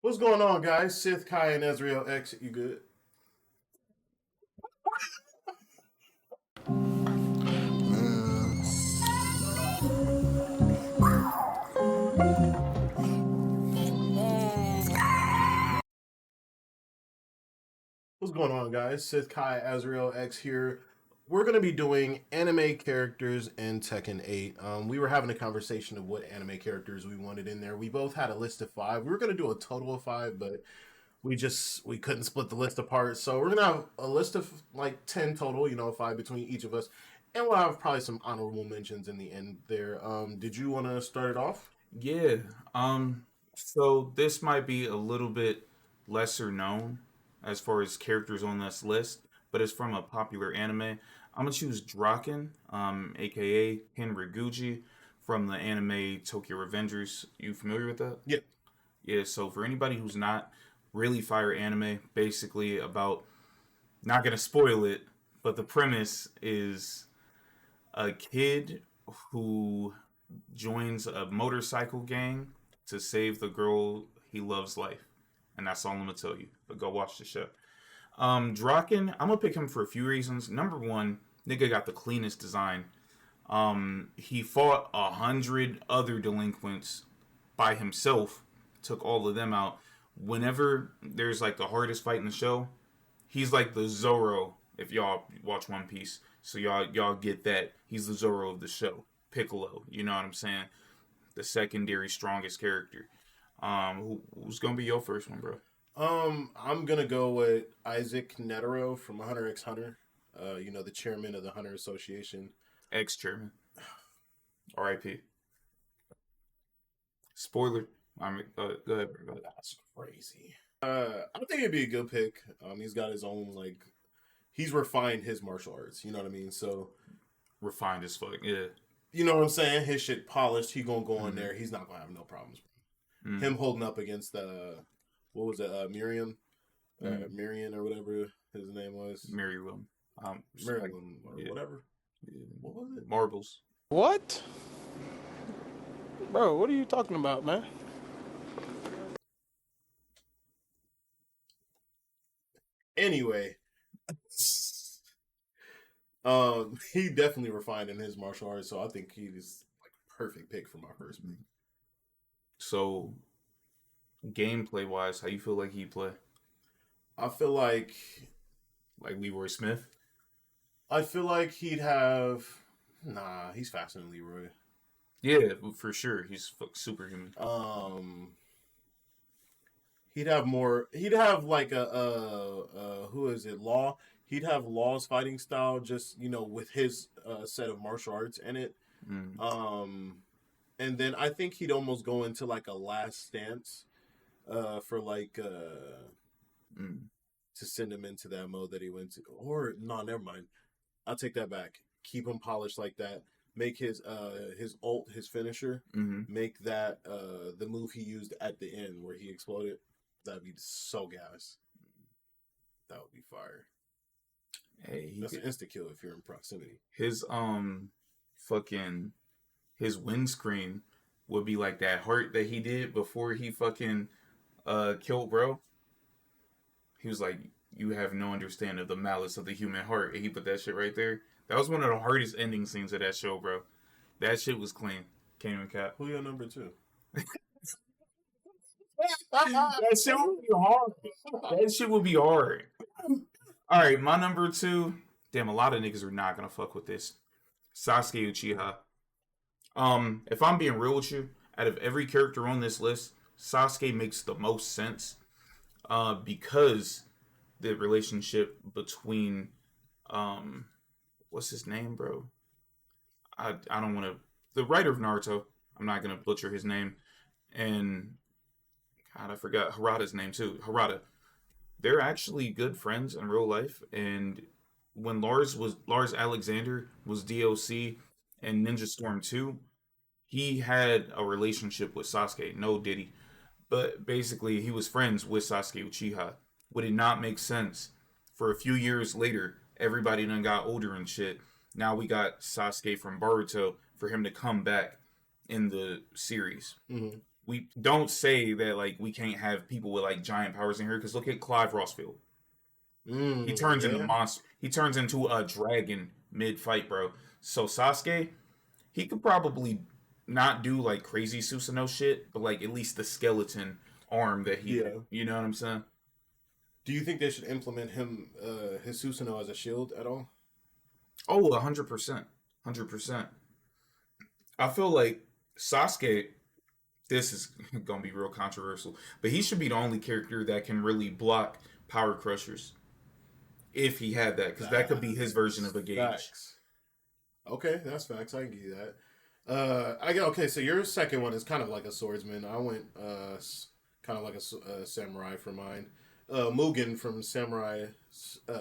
What's going on, guys? Sith, Kai, and Ezreal X. You good? What's going on, guys? Sith, Kai, Azrael X here. We're going to be doing anime characters in Tekken 8. We were having a conversation of what anime characters we wanted in there. We both had a list of five. We were going to do a total of five, but we couldn't split the list apart. So we're going to have a list of like 10 total, five between each of us. And we'll have probably some honorable mentions in the end there. Did you want to start it off? Yeah. So this might be a little bit lesser known as far as characters on this list, but it's from a popular anime. I'm gonna choose Draken, aka Ken Riguji, from the anime Tokyo Revengers. You familiar with that? Yeah. Yeah. So for anybody who's not really fire anime, basically about not gonna spoil it, but the premise is a kid who joins a motorcycle gang to save the girl he loves life. And that's all I'm gonna tell you. But go watch the show. Draken, I'm gonna pick him for a few reasons. Number one, nigga got the cleanest design. He fought 100 other delinquents by himself, took all of them out. Whenever there's like the hardest fight in the show, he's like the Zoro. If y'all watch One Piece, so y'all get that he's the Zoro of the show. Piccolo, you know what I'm saying? The secondary strongest character. Who's gonna be your first one, bro? I'm gonna go with Isaac Netero from Hunter x Hunter. The chairman of the Hunter Association. Ex chairman. R.I.P. Spoiler. I mean, go ahead, bro. Go ahead. That's crazy. I think it'd be a good pick. He's got his own he's refined his martial arts. You know what I mean? So Refined as fuck. Yeah. you know what I'm saying? His shit polished. He gonna go in Mm-hmm. there. He's not gonna have no problems. Mm-hmm. Him holding up against what was it? Miriam, Mm-hmm. Miriam or whatever his name was. Miriam. Like, Maryland or yeah, whatever. yeah. What was it? Marbles. What? Bro, what are you talking about, man? Anyway, he definitely refined in his martial arts, so I think he's like a perfect pick for my first pick. So gameplay wise, how you feel like he play? I feel like Like Leroy Smith? he'd have. Nah, he's faster than Leroy. Yeah, for sure. He's superhuman. Um, he'd have more. He'd have like who is it? Law. He'd have Law's fighting style, just with his set of martial arts in it. Mm. Um, and then I think he'd almost go into like a last stance, for Mm. to send him into that mode that he went to. Or no, never mind. I'll take that back. Keep him polished like that. Make his ult his finisher. Mm-hmm. Make that the move he used at the end where he exploded. That'd be so gas. That would be fire. Hey, That's an insta kill if you're in proximity. his fucking his windscreen would be like that heart that he did before he fucking killed bro. He was like, "You have no understanding of the malice of the human heart," and he put that shit right there. That was one of the hardest ending scenes of that show, bro. That shit was clean. Can't even cap. Who your number two? That shit would be hard. That shit would be hard. All right, my number two. Damn, a lot of niggas are not gonna fuck with this. Sasuke Uchiha. If I'm being real with you, out of every character on this list, Sasuke makes the most sense. Because the relationship between what's his name, bro? I don't want to. The writer of Naruto. I'm not gonna butcher his name. And God, I forgot Harada's name too. Harada. They're actually good friends in real life. And when Lars Alexander was DOC and Ninja Storm 2, he had a relationship with Sasuke. No, did he? But basically, he was friends with Sasuke Uchiha. Would it not make sense for a few years later, everybody done got older and shit? Now we got Sasuke from Boruto for him to come back in the series. Mm-hmm. we don't say that like we can't have people with like giant powers in here because look at Clive Rossfield. He turns into Yeah. monster. He turns into a dragon mid fight, bro. So Sasuke, he could probably not do like crazy Susanoo shit, but like at least the skeleton arm that he had. Yeah. You know what I'm saying? Do you think they should implement him, his Susanoo as a shield at all? Oh, 100%. 100%. I feel like Sasuke, this is gonna be real controversial, but he should be the only character that can really block power crushers if he had that, because that could be his version of a gauge. Facts. Okay, that's facts. I can give you that. I get okay. So your second one is kind of like a swordsman. I went kind of like a samurai for mine. Mugen from Samurai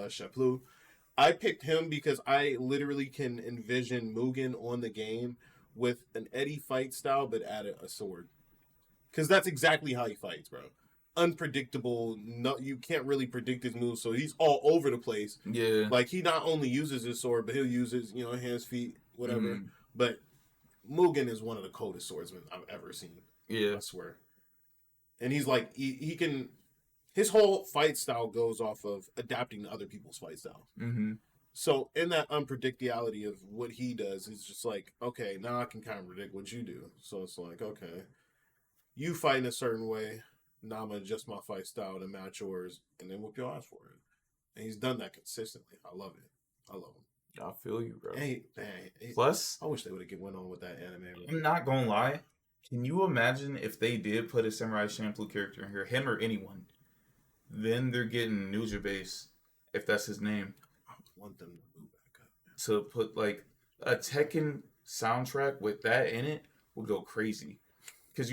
Champloo. I picked him because I literally can envision Mugen on the game with an Eddie fight style, but add a sword. Because that's exactly how he fights, bro. Unpredictable. No, you can't really predict his moves, so he's all over the place. Yeah. Like he not only uses his sword, but he'll use his hands, feet, whatever. Mm, But Mugen is one of the coldest swordsmen I've ever seen. yeah. I swear. And he's like he can. His whole fight style goes off of adapting to other people's fight styles. Mm-hmm. So in that unpredictability of what he does, it's just like, okay, now I can kind of predict what you do. So it's like, okay, you fight in a certain way. Now I'm gonna adjust my fight style to match yours, and then whoop your ass for it. And he's done that consistently. I love it. I love him. I feel you, bro. Hey, man, Plus, I wish they would have went on with that anime. I'm not gonna lie. Can you imagine if they did put a Samurai Champloo character in here, him or anyone? Then they're getting Nuja Base, if that's his name, I want them to move back up. to put like a Tekken soundtrack with that in it would go crazy. Because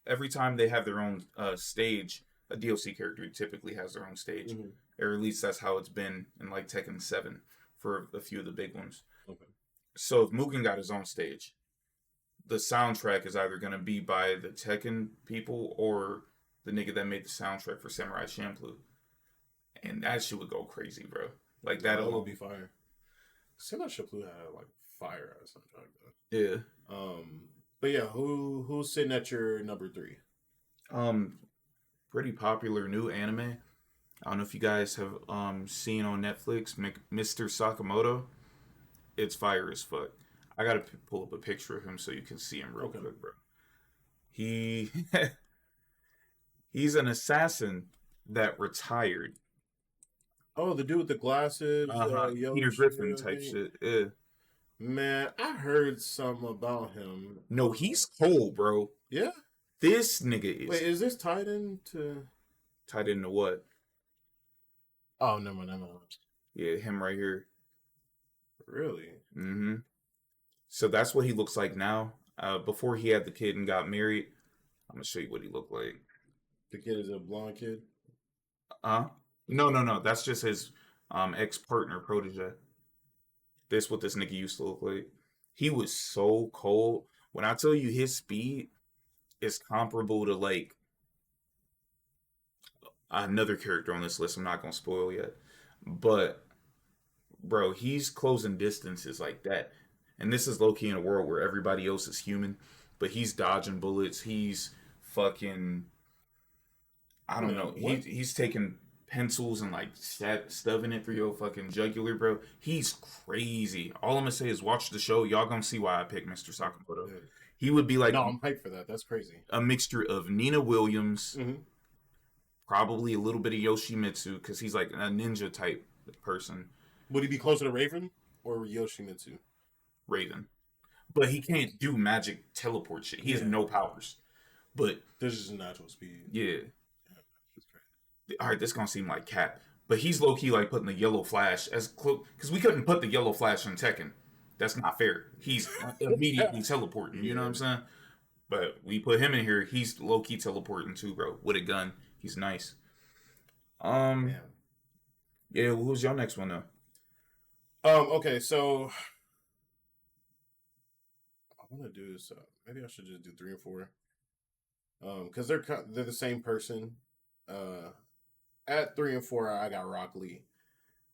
every time they have their own stage, a DLC character typically has their own stage, Mhm. or at least that's how it's been in like Tekken 7 for a few of the big ones. Okay. So if Mugen got his own stage, the soundtrack is either going to be by the Tekken people or the nigga that made the soundtrack for Samurai Champloo. And that shit would go crazy, bro. Like that That alone. would be fire. Samurai Champloo had like fire or something like Yeah. that. But yeah, who's sitting at your number 3? Pretty popular new anime. I don't know if you guys have seen on Netflix Mr. Sakamoto. It's fire as fuck. I gotta pull up a picture of him so you can see him real quick, bro. He he's an assassin that retired. Oh, the dude with the glasses, Peter Griffin type shit. Yeah. Man, I heard something about him. No, he's cold, bro. Yeah. This nigga is Wait, is this tied into? tied into what? Oh, never mind, never mind. Yeah, him right here. Really? Mm-hmm. So that's what he looks like now. Before he had the kid and got married, I'm gonna show you what he looked like. The kid is a blonde kid. No. That's just his ex partner protege. This what this nigga used to look like. He was so cold. When I tell you his speed is comparable to like another character on this list, I'm not gonna spoil yet. But bro, he's closing distances like that. And this is low key in a world where everybody else is human, but he's dodging bullets. He's fucking I don't know. He's taking pencils and like stuffing it through your fucking jugular, bro. He's crazy. All I'm gonna say is watch the show. Y'all gonna see why I picked Mr. Sakamoto. Yeah. He would be like No, I'm hyped for that. That's crazy. a mixture of Nina Williams, Mm-hmm. probably a little bit of Yoshimitsu, because he's like a ninja type person. Would he be closer to Raven or Yoshimitsu? Raven. But he can't do magic teleport shit. He has no powers. But This is natural speed. yeah. That's crazy. All right, this gonna seem like Cap, but he's low key like putting the yellow flash as close because we couldn't put the yellow flash in Tekken. That's not fair. He's immediately teleporting. You know what I'm saying? But we put him in here. He's low key teleporting too, bro. With a gun, he's nice. Yeah. Yeah. Who's your next one though? Okay, so I want to do this. Maybe I should just do 3 and 4. Because they're the same person. At 3 and 4, I got Rock Lee,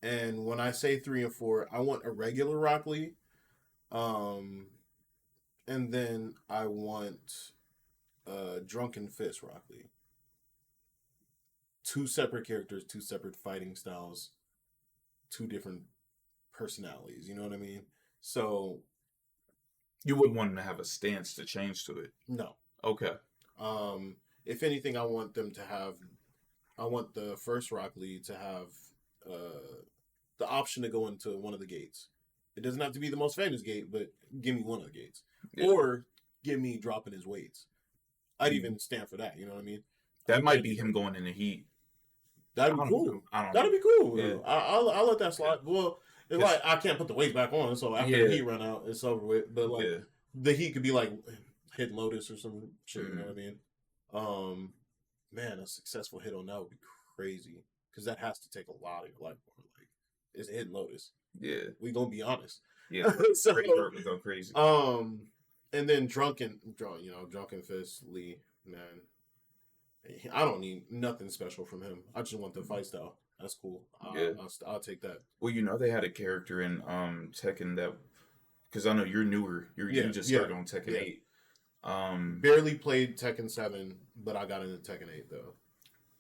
and when I say 3 and 4, I want a regular Rock Lee, and then I want Drunken Fist Rock Lee. Two separate characters, two separate fighting styles, two different personalities. You know what I mean? So You wouldn't want him to have a stance to change to it. no. Okay. If anything, I want them to have. I want the first Rock Lee to have the option to go into one of the gates. It doesn't have to be the most famous gate, but give me one of the gates, Yeah. or give me dropping his weights. I'd even stand for that. You know what I mean? That might be him going in the heat. That'd be I don't cool. know. I don't That'd know. be cool. Yeah. I'll let that slide. Well, it's 'Cause- like I can't put the weights back on, so after Yeah. the heat run out, it's over with. But like Yeah. the heat could be like hit Lotus or some shit. You know what I Mm-hmm. mean? Man, a successful hit on that would be crazy because that has to take a lot of your life. Like it's hitting Lotus. Yeah. We gonna be honest. Yeah. So, Pretty hurt would go crazy. and then Drunken Fist Lee, man. I don't need nothing special from him. I just want the fight style. That's cool. Yeah. I'll take that. Well, they had a character in Tekken that, because I know you're newer. You Yeah, just yeah, started on Tekken yeah. 8. Barely played Tekken 7, but I got into Tekken 8 though.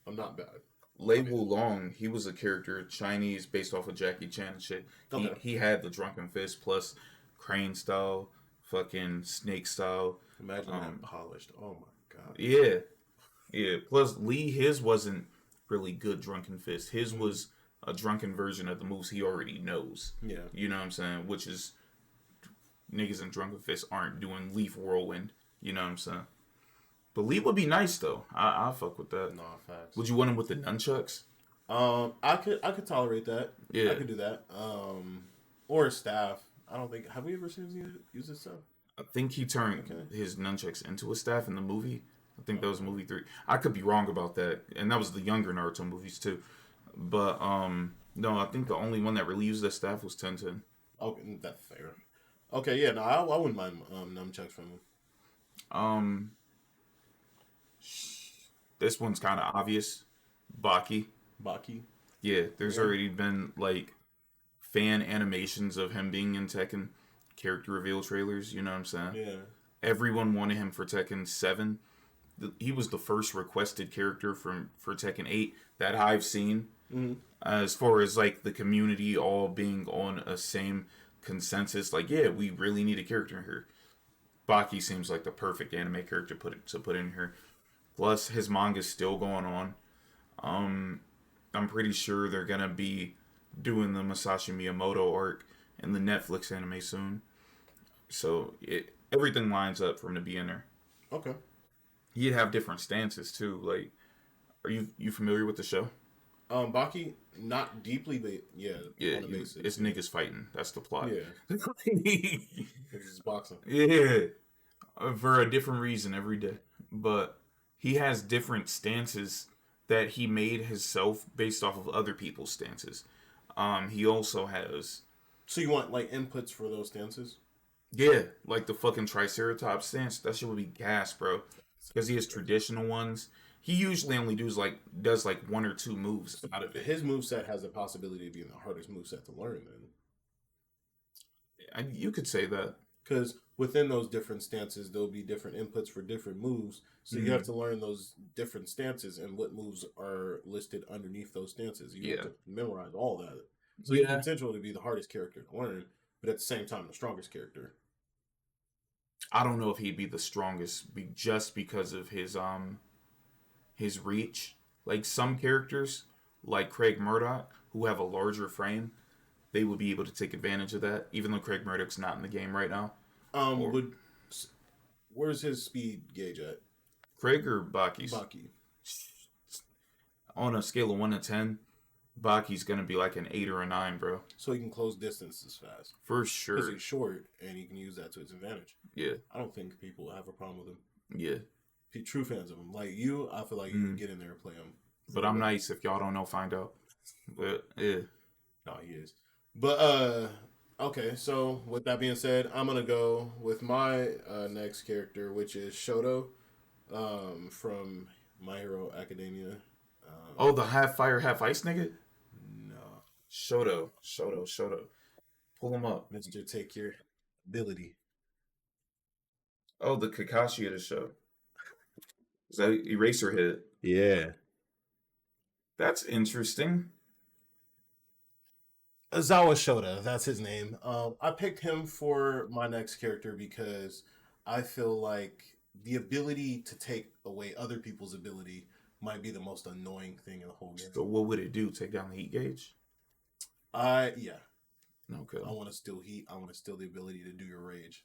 I'm not bad. Lei Wulong, he was a character, Chinese, based off of Jackie Chan and shit. Okay. He had the Drunken Fist plus Crane style, fucking Snake style. Imagine that polished. Oh my god. Yeah. Yeah. Plus Lee, his wasn't really good Drunken Fist. His was a drunken version of the moves he already knows. Yeah. You know what I'm saying? Which is niggas in Drunken Fist aren't doing Leaf Whirlwind. You know what I'm saying? But Lee would be nice though. I fuck with that. No facts. Would you want him with the nunchucks? I could tolerate that. Yeah. I could do that. Or a staff. I don't think. Have we ever seen him use his staff? I think he turned his nunchucks into a staff in the movie. I think that was movie 3. I could be wrong about that, and that was the younger Naruto movies too. But no, I think the only one that really used that staff was Tenten. Okay, that's fair. Okay, yeah, no, I wouldn't mind nunchucks from him. This one's kind of obvious. Baki. Baki. Yeah, there's already been like fan animations of him being in Tekken, character reveal trailers. You know what I'm saying? Yeah. Everyone wanted him for Tekken 7. He was the first requested character for Tekken 8 that I've seen. Mm-hmm. As far as like the community all being on a same consensus, like yeah, we really need a character in here. Baki seems like the perfect anime character to put in here. Plus, his manga's still going on. I'm pretty sure they're gonna be doing the Masashi Miyamoto arc in the Netflix anime soon. So everything lines up for him to be in there. Okay. He'd have different stances too. Like, are you familiar with the show? Baki, not deeply, but yeah. Yeah, on the basics. it's niggas fighting. That's the plot. Yeah. It's boxing. Yeah, for a different reason every day. But he has different stances that he made himself based off of other people's stances. He also has, So you want like inputs for those stances? yeah, like the fucking Triceratops stance. That shit would be gas, bro. Because he has traditional ones. He usually only does like 1 or 2 moves out of it. His moveset has the possibility of being the hardest moveset to learn then. You could say that. Because within those different stances, there'll be different inputs for different moves. So you have to learn those different stances and what moves are listed underneath those stances. You have to memorize all that. So you have potential to be the hardest character to learn, but at the same time, the strongest character. I don't know if he'd be the strongest just because of his reach. Like some characters, like Craig Murdoch, who have a larger frame, they would be able to take advantage of that, even though Craig Murdoch's not in the game right now. Where's his speed gauge at? Craig or Baki's? Baki. On a scale of 1 to 10, Baki's gonna be like an 8 or a 9, bro. So he can close distances fast. For Because sure. he's short and he can use that to his advantage. Yeah. I don't think people have a problem with him. Yeah. True fans of him. Like you, I feel like you can get in there and play him. But I'm nice. If y'all don't know, find out. But yeah. No, he is. But okay, so with that being said, I'm gonna go with my next character, which is Shoto, from My Hero Academia. Oh, the half fire, half ice nigga? No, Shoto. Pull him up. Mr. Take Your Ability. Oh, the Kakashi of the show. Is that Eraserhead? Yeah. That's interesting. Azawa Shoda, that's his name. I picked him for my next character because I feel like the ability to take away other people's ability might be the most annoying thing in the whole game. So what would it do? Take down the heat gauge? Yeah. Okay. I want to steal heat. I want to steal the ability to do your rage.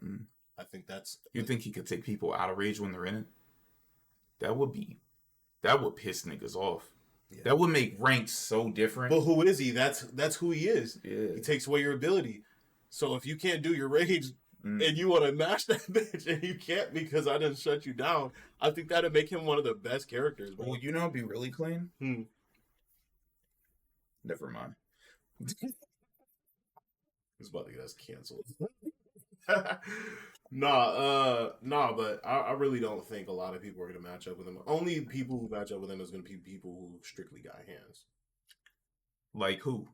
Mm. I think that's. You think he could take people out of rage when they're in it? That would piss niggas off. Yeah. That would make ranks so different. But who is he? That's who he is. Yeah. He takes away your ability. So if you can't do your rage and you want to mash that bitch and you can't because I didn't shut you down, I think that'd make him one of the best characters. Bro. Well, you know, it'd be really clean. Never mind. He's about to get us canceled. Nah, but I really don't think a lot of people are going to match up with him. Only people who match up with him is going to be people who strictly got hands. Like who?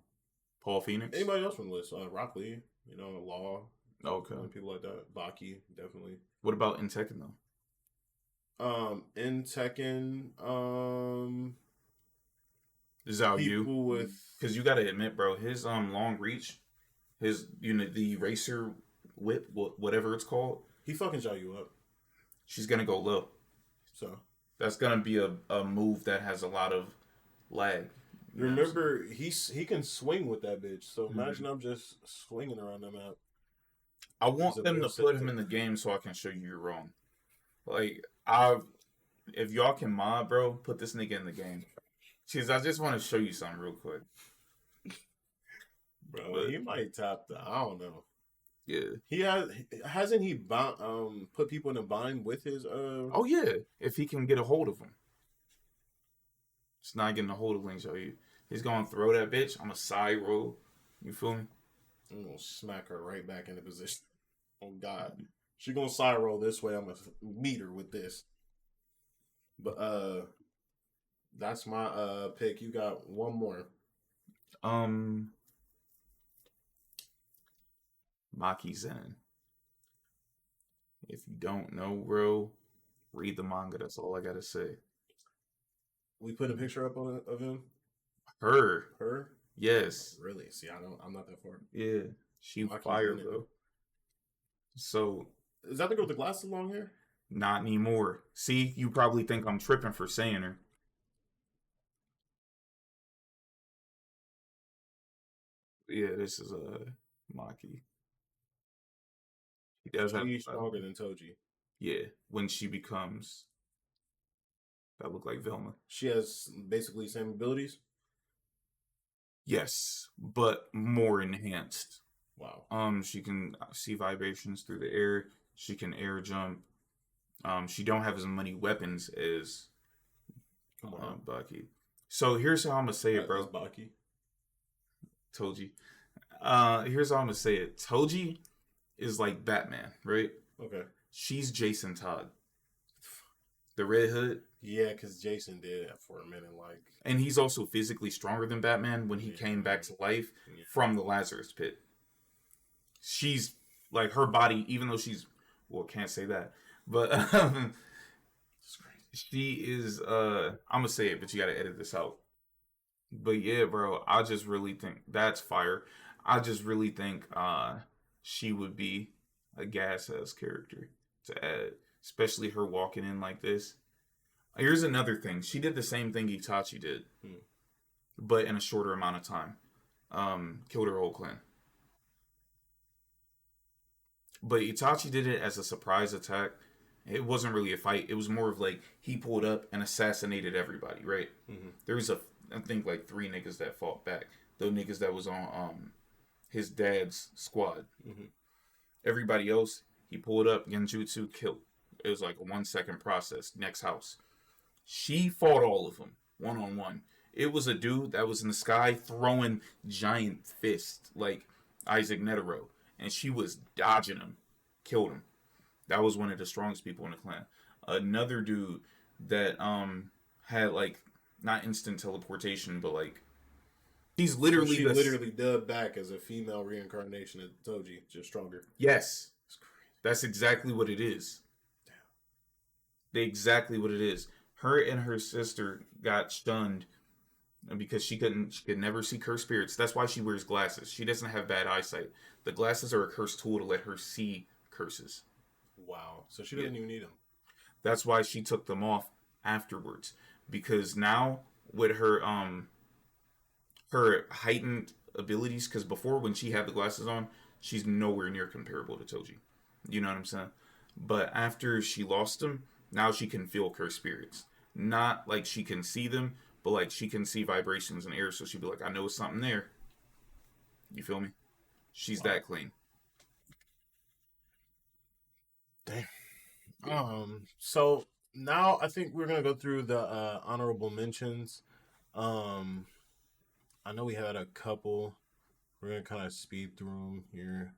Paul Phoenix? Anybody else from the list? Rock Lee, Law. Okay. People like that. Baki, definitely. What about in Tekken, though? In Tekken, is that you? With... Because you got to admit, bro, his long reach, his, the racer whip, whatever it's called. He fucking shot you up. She's going to go low. So. That's going to be a move that has a lot of lag. Remember, he can swing with that bitch. So imagine I'm just swinging around the map. I want them to put him in the game so I can show you you're wrong. Like, if y'all can mod, bro, put this nigga in the game. Jeez, I just want to show you something real quick. Bro, he might tap the, I don't know. Yeah. Hasn't he put people in a bind with his Oh yeah, if he can get a hold of them. It's not getting a hold of Link, so he's gonna throw that bitch. I'm a side roll. You feel me? I'm gonna smack her right back into position. Oh God. She gonna side roll this way, I'm gonna meet her with this. But that's my pick. You got one more. Maki Zen. If you don't know, bro, read the manga. That's all I gotta say. We put a picture up of him. Her. Yes. Really? See, I'm not that far. Yeah, she fire though. So is that the girl with the glasses, long hair? Not anymore. See, you probably think I'm tripping for saying her. Yeah, this is Maki. She's stronger than Toji. Yeah, when she becomes that look like Velma. She has basically the same abilities? Yes, but more enhanced. Wow. She can see vibrations through the air. She can air jump. She don't have as many weapons as Baki. So here's how I'm gonna say it, bro. Baki. Toji. Here's how I'm gonna say it. Toji is like Batman, right? Okay. She's Jason Todd. The Red Hood. Yeah, because Jason did that for a minute, like. And he's also physically stronger than Batman when he came back to life from the Lazarus Pit. She's like her body, even though she's can't say that, but she is. I'm gonna say it, but you gotta edit this out. But yeah, bro, I just really think that's fire. I just really think she would be a gas ass character to add, especially her walking in like this. Here's another thing. She did the same thing Itachi did, but in a shorter amount of time. Killed her whole clan. But Itachi did it as a surprise attack. It wasn't really a fight. It was more of like he pulled up and assassinated everybody, right? Mm-hmm. There was I think like 3 niggas that fought back. The niggas that was on his dad's squad. Mm-hmm. Everybody else, he pulled up, genjutsu, killed. It was like a 1-second process. Next house. She fought all of them, 1-on-1. It was a dude that was in the sky throwing giant fists like Isaac Netero. And she was dodging him. Killed him. That was one of the strongest people in the clan. Another dude that had like not instant teleportation, but like he's literally she literally dubbed back as a female reincarnation of Toji, just stronger. Yes. That's exactly what it is. exactly what it is. Her and her sister got shunned because she could never see cursed spirits. That's why she wears glasses. She doesn't have bad eyesight. The glasses are a cursed tool to let her see curses. Wow. So she Yeah. doesn't even need them. That's why she took them off afterwards. Because now with her heightened abilities, because before when she had the glasses on, she's nowhere near comparable to Toji. You know what I'm saying? But after she lost them, now she can feel cursed spirits. Not like she can see them, but like she can see vibrations in air. So she'd be like, I know it's something there. You feel me? She's Wow. that clean. Damn. Yeah. So now I think we're gonna go through the honorable mentions. Um, I know we had a couple. We're gonna kind of speed through them here.